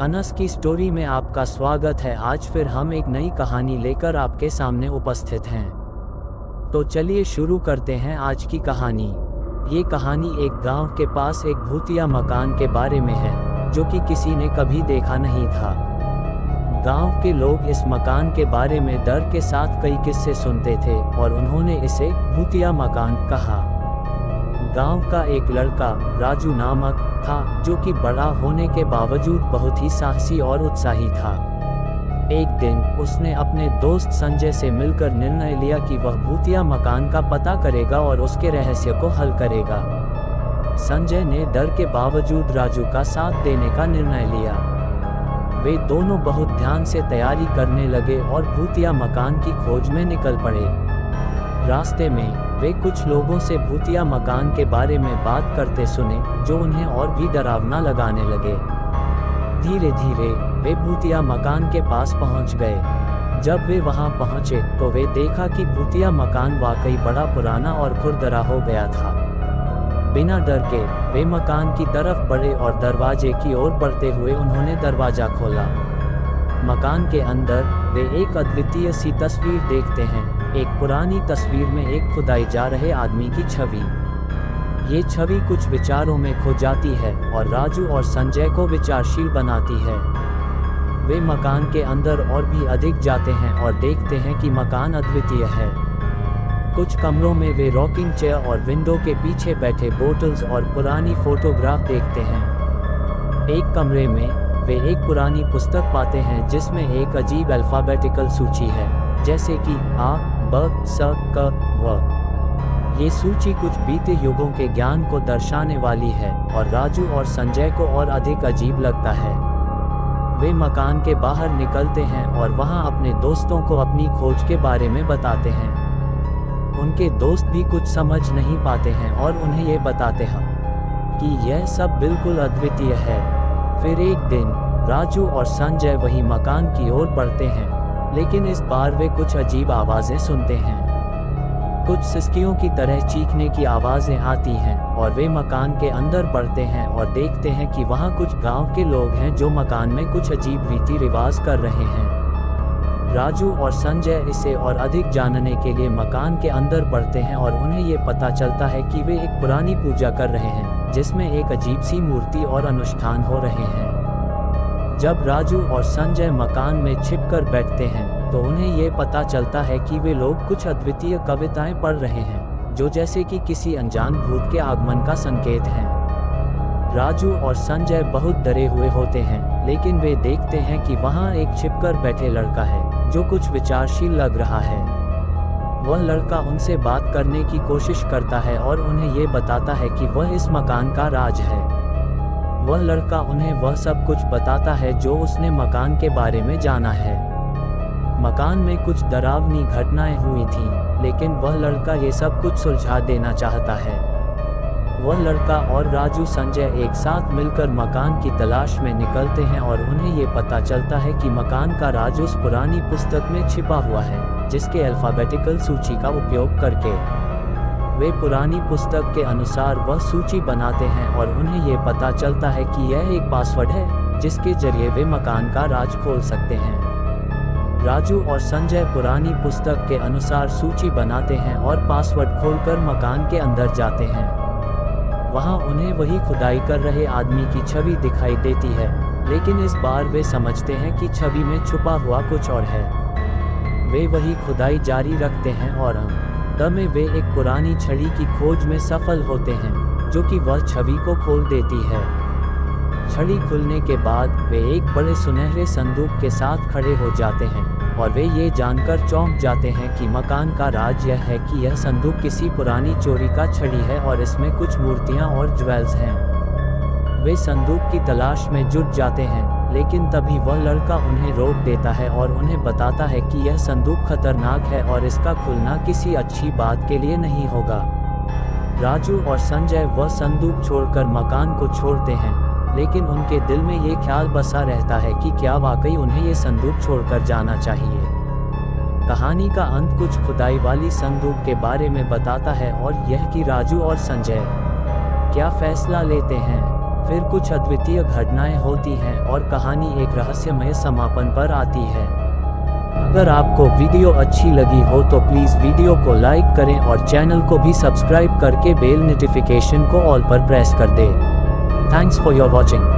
अनस की स्टोरी में आपका स्वागत है। आज फिर हम एक नई कहानी लेकर आपके सामने उपस्थित हैं। तो चलिए शुरू करते हैं आज की कहानी। ये कहानी एक गांव के पास एक भूतिया मकान के बारे में है, जो कि किसी ने कभी देखा नहीं था। गांव के लोग इस मकान के बारे में डर के साथ कई किस्से सुनते थे और उन्होंने इसे भूतिया मकान कहा। गांव का एक लड़का राजू नामक था, जो कि बड़ा होने के बावजूद बहुत ही साहसी और उत्साही था। एक दिन उसने अपने दोस्त संजय से मिलकर निर्णय लिया कि वह भूतिया मकान का पता करेगा और उसके रहस्य को हल करेगा। संजय ने डर के बावजूद राजू का साथ देने का निर्णय लिया। वे दोनों बहुत ध्यान से तैयारी करने लगे और भूतिया मकान की खोज में निकल पड़े। रास्ते में वे कुछ लोगों से भूतिया मकान के बारे में बात करते सुने, जो उन्हें और भी डरावना लगाने लगे। धीरे धीरे वे भूतिया मकान के पास पहुंच गए। जब वे वहां पहुंचे तो वे देखा कि भूतिया मकान वाकई बड़ा पुराना और खुरदरा हो गया था। बिना डर के वे मकान की तरफ बढ़े और दरवाजे की ओर बढ़ते हुए उन्होंने दरवाजा खोला। मकान के अंदर वे एक अद्वितीय सी तस्वीर देखते हैं। एक पुरानी तस्वीर में एक खुदाई जा रहे आदमी की छवि। ये छवि कुछ विचारों में खो जाती है और राजू और संजय को विचारशील बनाती है। वे मकान के अंदर और भी अधिक जाते हैं और देखते हैं कि मकान अद्वितीय है। कुछ कमरों में वे रॉकिंग चेयर और विंडो के पीछे बैठे बोतल्स और पुरानी फोटोग्राफ देखते हैं। एक कमरे में वे एक पुरानी पुस्तक पाते हैं जिसमें एक अजीब अल्फाबेटिकल सूची है, जैसे कि आ, ब, स, क, व। ये सूची कुछ बीते युगों के ज्ञान को दर्शाने वाली है और राजू और संजय को और अधिक अजीब लगता है। वे मकान के बाहर निकलते हैं और वहां अपने दोस्तों को अपनी खोज के बारे में बताते हैं। उनके दोस्त भी कुछ समझ नहीं पाते हैं और उन्हें ये बताते हैं कि यह सब बिल्कुल अद्वितीय है। फिर एक दिन राजू और संजय वही मकान की ओर बढ़ते हैं, लेकिन इस बार वे कुछ अजीब आवाज़ें सुनते हैं। कुछ सिसकियों की तरह चीखने की आवाज़ें आती हैं और वे मकान के अंदर बढ़ते हैं और देखते हैं कि वहाँ कुछ गांव के लोग हैं जो मकान में कुछ अजीब रीति रिवाज कर रहे हैं। राजू और संजय इसे और अधिक जानने के लिए मकान के अंदर बढ़ते हैं और उन्हें ये पता चलता है कि वे एक पुरानी पूजा कर रहे हैं, जिसमें एक अजीब सी मूर्ति और अनुष्ठान हो रहे हैं। जब राजू और संजय मकान में छिपकर बैठते हैं तो उन्हें ये पता चलता है कि वे लोग कुछ अद्वितीय कविताएं पढ़ रहे हैं, जो जैसे कि किसी अनजान भूत के आगमन का संकेत है। राजू और संजय बहुत डरे हुए होते हैं, लेकिन वे देखते हैं कि वहाँ एक छिपकर बैठे लड़का है जो कुछ विचारशील लग रहा है। वह लड़का उनसे बात करने की कोशिश करता है और उन्हें ये बताता है कि वह इस मकान का राज है। वह लड़का उन्हें वह सब कुछ बताता है जो उसने मकान के बारे में जाना है। मकान में कुछ डरावनी घटनाएं हुई थीं, लेकिन वह लड़का ये सब कुछ सुलझा देना चाहता है। वह लड़का और राजू संजय एक साथ मिलकर मकान की तलाश में निकलते हैं और उन्हें ये पता चलता है कि मकान का राज उस पुरानी पुस्तक में छिपा हुआ है, जिसके अल्फाबेटिकल सूची का उपयोग करके वे पुरानी पुस्तक के अनुसार वह सूची बनाते हैं और उन्हें ये पता चलता है कि यह एक पासवर्ड है जिसके जरिए वे मकान का राज खोल सकते हैं। राजू और संजय पुरानी पुस्तक के अनुसार सूची बनाते हैं और पासवर्ड खोलकर मकान के अंदर जाते हैं। वहां उन्हें वही खुदाई कर रहे आदमी की छवि दिखाई देती है, लेकिन इस बार वे समझते हैं कि छवि में छुपा हुआ कुछ और है। वे वही खुदाई जारी रखते हैं और में वे एक पुरानी छड़ी की खोज में सफल होते हैं, जो कि वह छवि को खोल देती है। छड़ी खुलने के बाद वे एक बड़े सुनहरे संदूक के साथ खड़े हो जाते हैं और वे ये जानकर चौंक जाते हैं कि मकान का राज यह है कि यह संदूक किसी पुरानी चोरी का छड़ी है और इसमें कुछ मूर्तियां और ज्वेल्स हैं। वे संदूक की तलाश में जुट जाते हैं, लेकिन तभी वह लड़का उन्हें रोक देता है और उन्हें बताता है कि यह संदूक खतरनाक है और इसका खुलना किसी अच्छी बात के लिए नहीं होगा। राजू और संजय वह संदूक छोड़कर मकान को छोड़ते हैं, लेकिन उनके दिल में ये ख्याल बसा रहता है कि क्या वाकई उन्हें ये संदूक छोड़कर जाना चाहिए। कहानी का अंत कुछ खुदाई वाली संदूक के बारे में बताता है और यह कि राजू और संजय क्या फैसला लेते हैं। फिर कुछ अद्वितीय घटनाएं होती हैं और कहानी एक रहस्यमय समापन पर आती है। अगर आपको वीडियो अच्छी लगी हो तो प्लीज़ वीडियो को लाइक करें और चैनल को भी सब्सक्राइब करके बेल नोटिफिकेशन को ऑल पर प्रेस कर दें। Thanks for your watching.